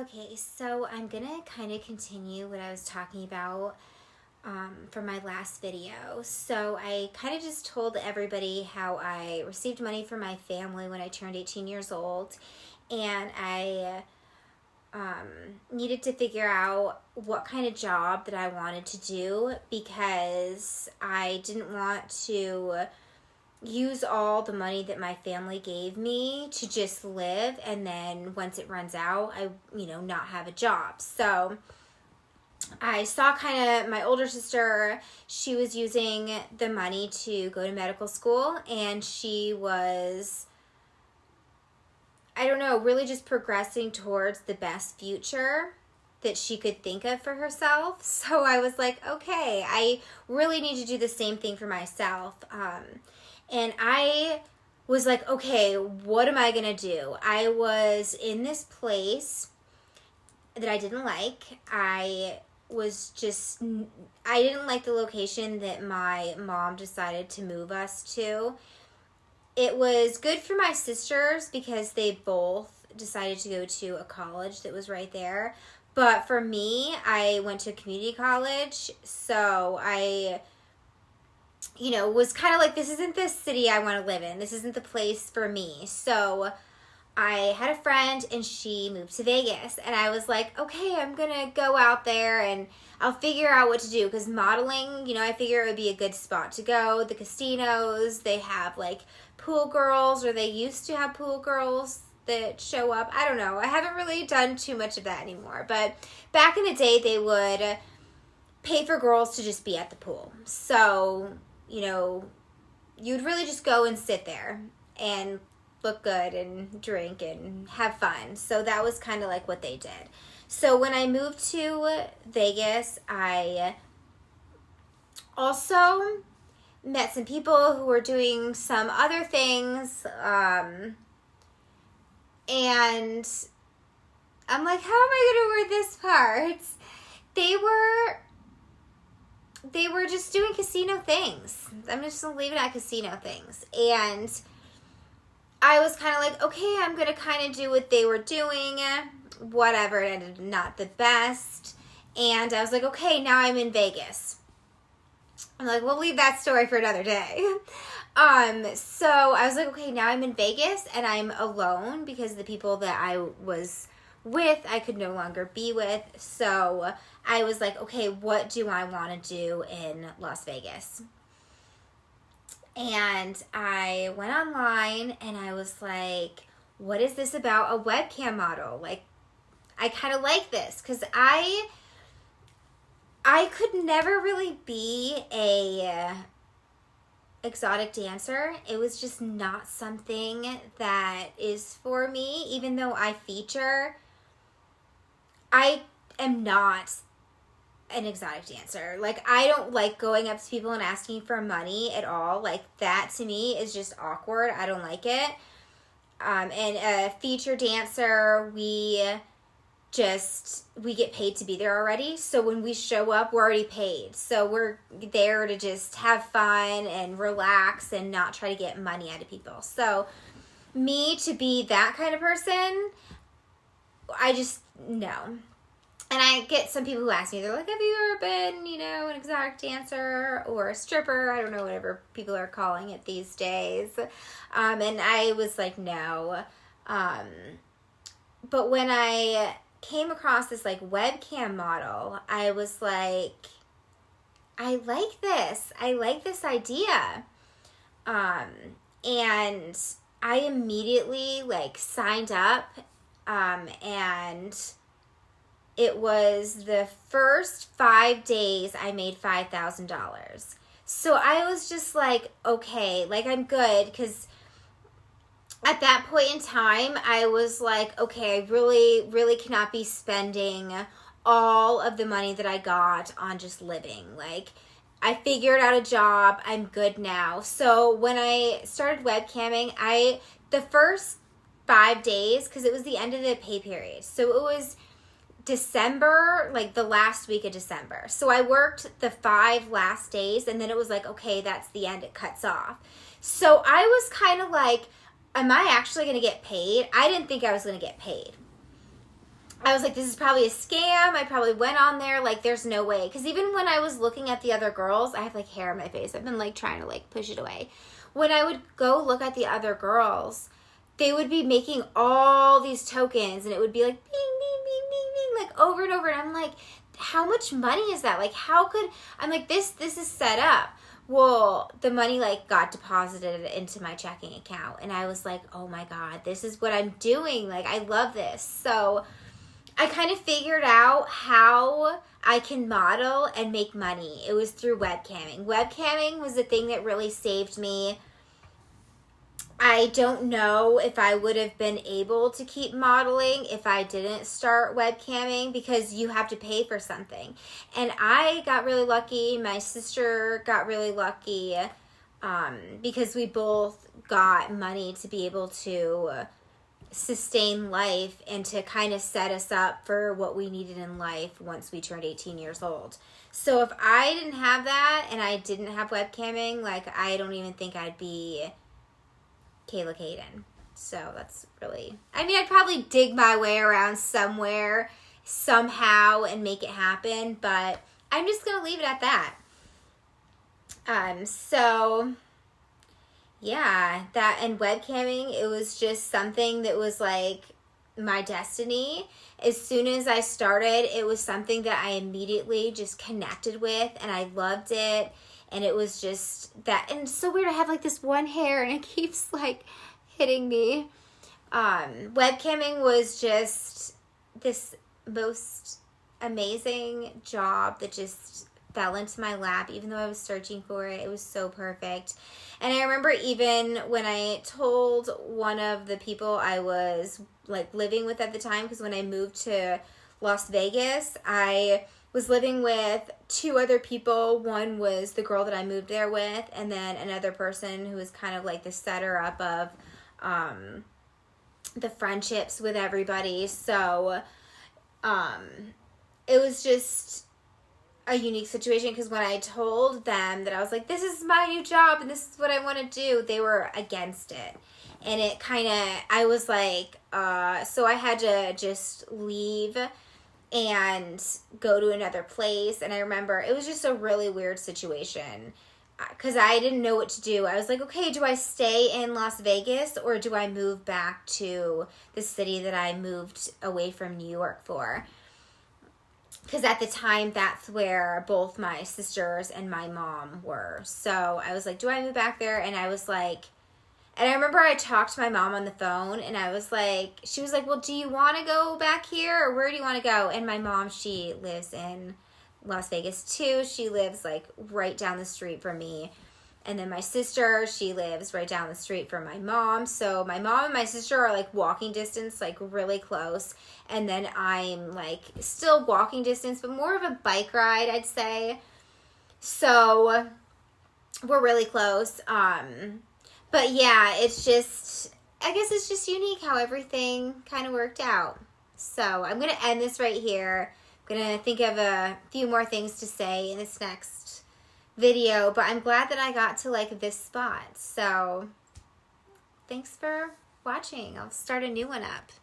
Okay, so I'm gonna kind of continue what I was talking about from my last video. So I kind of just told everybody how I received money from my family when I turned 18 years old, and I needed to figure out what kind of job that I wanted to do because I didn't want to use all the money that my family gave me to just live, and then once it runs out I not have a job. So I saw kind of my older sister, she was using the money to go to medical school, and she was, I don't know, really just progressing towards the best future that she could think of for herself. So I was like, okay, I really need to do the same thing for myself. And I was like, okay, what am I going to do? I was in this place that I didn't like. I didn't like the location that my mom decided to move us to. It was good for my sisters because they both decided to go to a college that was right there. But for me, I went to a community college, so I was kind of like, this isn't the city I want to live in. This isn't the place for me. So I had a friend, and she moved to Vegas, and I was like, okay, I'm going to go out there and I'll figure out what to do, because modeling, I figure it would be a good spot to go. The casinos, they have like pool girls, or they used to have pool girls that show up. I don't know. I haven't really done too much of that anymore, but back in the day, they would pay for girls to just be at the pool. So, you'd really just go and sit there and look good and drink and have fun. So that was kind of like what they did. So when I moved to Vegas, I also met some people who were doing some other things. And I'm like, how am I going to wear this part? They were just doing casino things. I'm just going to leave it at casino things. And I was kind of like, okay, I'm going to kind of do what they were doing. Whatever, it ended not the best. And I was like, okay, now I'm in Vegas. I'm like, we'll leave that story for another day. So I was like, okay, now I'm in Vegas and I'm alone because the people that I was with, I could no longer be with. So I was like, okay, what do I want to do in Las Vegas? And I went online and I was like, what is this about a webcam model? Like, I kind of like this because I could never really be a exotic dancer. It was just not something that is for me, even though I feature. I am not an exotic dancer. Like, I don't like going up to people and asking for money at all. Like, that to me is just awkward. I don't like it. And a feature dancer, we get paid to be there already. So when we show up, we're already paid. So we're there to just have fun and relax and not try to get money out of people. So me to be that kind of person, I just, no. And I get some people who ask me, they're like, have you ever been, an exotic dancer or a stripper? I don't know, whatever people are calling it these days. And I was like, no. But when I came across this like webcam model, I was like, I like this. I like this idea. And I immediately like signed up, and it was the first 5 days I made $5,000. So I was just like, okay, like I'm good, because at that point in time, I was like, okay, I really, really cannot be spending all of the money that I got on just living. Like, I figured out a job. I'm good now. So when I started webcamming, the first 5 days, because it was the end of the pay period. So it was December, like the last week of December. So I worked the 5 last days, and then it was like, okay, that's the end. It cuts off. So I was kind of like, am I actually going to get paid? I didn't think I was going to get paid. I was like, this is probably a scam. I probably went on there. Like, there's no way. Because even when I was looking at the other girls, I have like hair on my face. I've been like trying to like push it away. When I would go look at the other girls, they would be making all these tokens and it would be like bing, bing, bing, bing, bing, like over and over. And I'm like, how much money is that? Like, how could, I'm like, this is set up. Well, the money like got deposited into my checking account. And I was like, oh my God, this is what I'm doing. Like, I love this. So I kind of figured out how I can model and make money. It was through webcamming. Webcamming was the thing that really saved me. I don't know if I would have been able to keep modeling if I didn't start webcamming, because you have to pay for something. And I got really lucky. My sister got really lucky because we both got money to be able to sustain life and to kind of set us up for what we needed in life once we turned 18 years old. So if I didn't have that and I didn't have webcamming, like, I don't even think I'd be Kayla Kaden. So that's really, I mean, I'd probably dig my way around somewhere, somehow, and make it happen, but I'm just going to leave it at that. So yeah, that and webcamming, it was just something that was like my destiny. As soon as I started, it was something that I immediately just connected with, and I loved it. And it was just that, and it's so weird. I have like this one hair and it keeps like hitting me. Webcamming was just this most amazing job that just fell into my lap, even though I was searching for it. It was so perfect. And I remember even when I told one of the people I was like living with at the time, because when I moved to Las Vegas, I was living with two other people. One was the girl that I moved there with, and then another person who was kind of like the setter up of the friendships with everybody. So it was just a unique situation, because when I told them that I was like, this is my new job and this is what I want to do, they were against it. And it kind of, I was like, so I had to just leave and go to another place. And I remember it was just a really weird situation because I didn't know what to do. I was like, okay, do I stay in Las Vegas or do I move back to the city that I moved away from New York for? Because at the time, that's where both my sisters and my mom were. So I was like, do I move back there? And I was like, and I remember I talked to my mom on the phone, and I was like, she was like, well, do you want to go back here, or where do you want to go? And my mom, she lives in Las Vegas too. She lives like right down the street from me. And then my sister, she lives right down the street from my mom. So my mom and my sister are like walking distance, like really close. And then I'm like still walking distance, but more of a bike ride, I'd say. So we're really close. But yeah, it's just, I guess it's just unique how everything kind of worked out. So I'm going to end this right here. I'm going to think of a few more things to say in this next video, but I'm glad that I got to like this spot. So thanks for watching. I'll start a new one up.